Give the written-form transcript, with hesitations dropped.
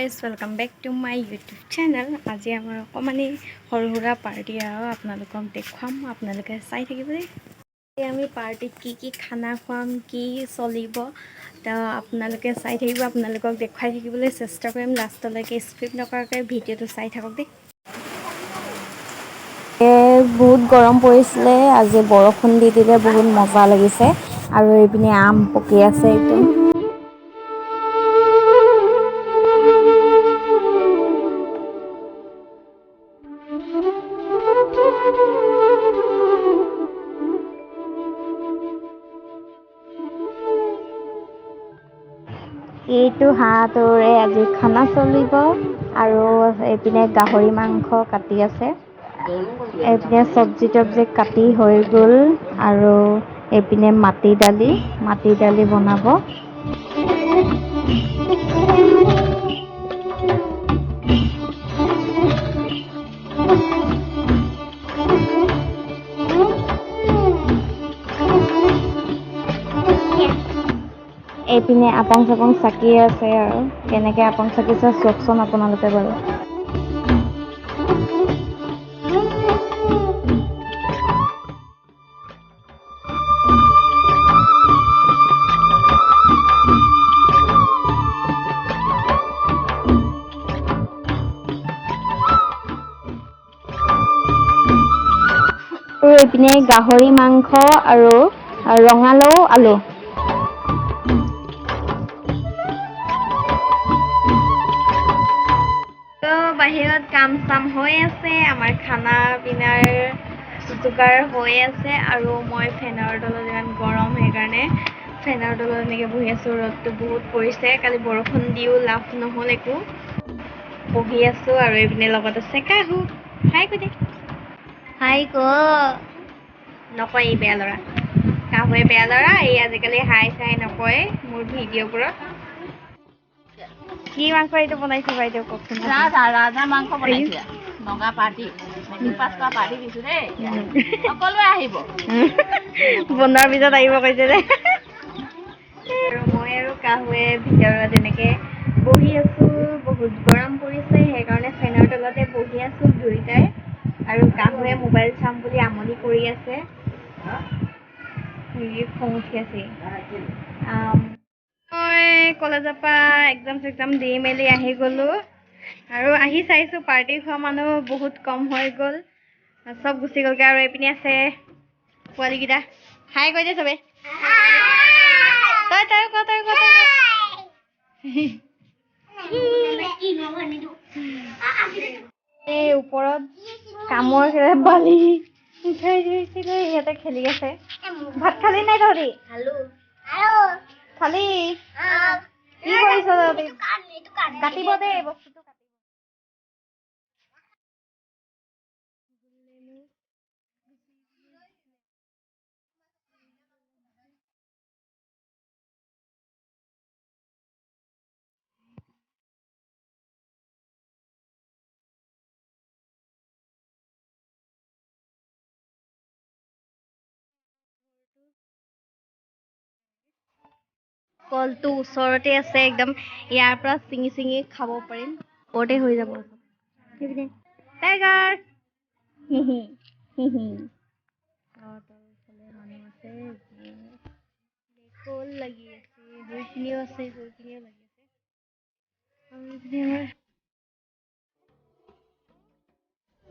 Guys welcome back to my YouTube channel. আজি আমাৰ অকণমানি সৰু সুৰা পাৰ্টি আৰু আপোনালোকক দেখুৱাম, আপোনালোকে চাই থাকিব দেই। আমি পাৰ্টিত কি খানা খুৱাম, কি চলিব, তো আপোনালোকে চাই থাকিব। আপোনালোকক দেখুৱাই থাকিবলৈ চেষ্টা কৰিম লাষ্টলৈকে, স্কিপ নকৰাকৈ ভিডিঅ'টো চাই থাকক দেই। বহুত গৰম পৰিছিলে, আজি বৰষুণ দি দিলে বহুত মজা লাগিছে। আৰু এইপিনে আম পকি আছে একদম। এইটো হাঁহটোৰে আজি খানা চলিব আৰু এইপিনে গাহৰি মাংস কাটি আছে, এইপিনে চব্জি তব্জি কাটি হৈ গ'ল আৰু এইপিনে মাটি দালি বনাব। এইপিনে আপং চাপং চাকি আছে আৰু কেনেকৈ আপং চাকিছে চাওকচোন আপোনালোকে বাৰু। আৰু এইপিনে গাহৰি মাংস আৰু ৰঙালাও আলু। বাহিৰত কাম চাম হৈ আছে, আমাৰ খানা পিনাৰ যোগাৰ হৈ আছে আৰু মই ফেনৰ তলত, ইমান গৰম সেইকাৰণে ফেনৰ তলত এনেকৈ বহি আছোঁ। ৰ'দটো বহুত পৰিছে, কালি বৰষুণ দিও লাভ নহ'ল একো, বহি আছোঁ। আৰু এইপিনে লগত আছে কাহু। হাই কৈ দে, হাই ক নকয়, এই বেয়া ল'ৰা। কাহুৱে বেয়া ল'ৰা, এই আজিকালি হাই চাই নকয় মোৰ ভিডিঅ'বোৰত। কি মাংস এইটো বনাইছে বাইদেউ কওকচোন। ৰাজা মাংস বনাইছে, নগা পাৰ্টি 5টা পাৰ্টি দিছো দেই, সকলোৱে আহিব। বনোৱাৰ পিছত আহিব কৈছে যে। আৰু মই আৰু কাহুৱে ভিতৰত এনেকৈ বহি আছোঁ, বহুত গৰম পৰিছে সেইকাৰণে ফেনৰ তলতে বহি আছোঁ দুয়োটাই। আৰু কাহুৱে মোবাইল চাম বুলি আমনি কৰি আছে, খং উঠি আছে। মই কলেজৰ পৰা এক্সাম দি মেলি আহি গ'লোঁ আৰু আহি চাইছোঁ পাৰ্টি খোৱা মানুহ বহুত কম হৈ গ'ল, চব গুচি গ'লগৈ। আৰু এইপিনে আছে পোৱালীকেইটা, হাই কৈ দে চবে। এই ওপৰত কামৰ বালি উঠাই ধৰিছিলে, সিহঁতে খেলি আছে। ভাত খালি নাই তহঁতি? খালি কি কৰিছ তহঁতি? কাটিব দেই বস্তুটো। কলটো ওচৰতে আছে, একদম ইয়াৰ পৰা ছিঙি খাব পাৰিম, ওপৰতে হৈ যাব। টাইগাৰ মানুহ আছে, কল লাগি আছে, সেইখিনিও আছে, সেইখিনিও লাগি আছে।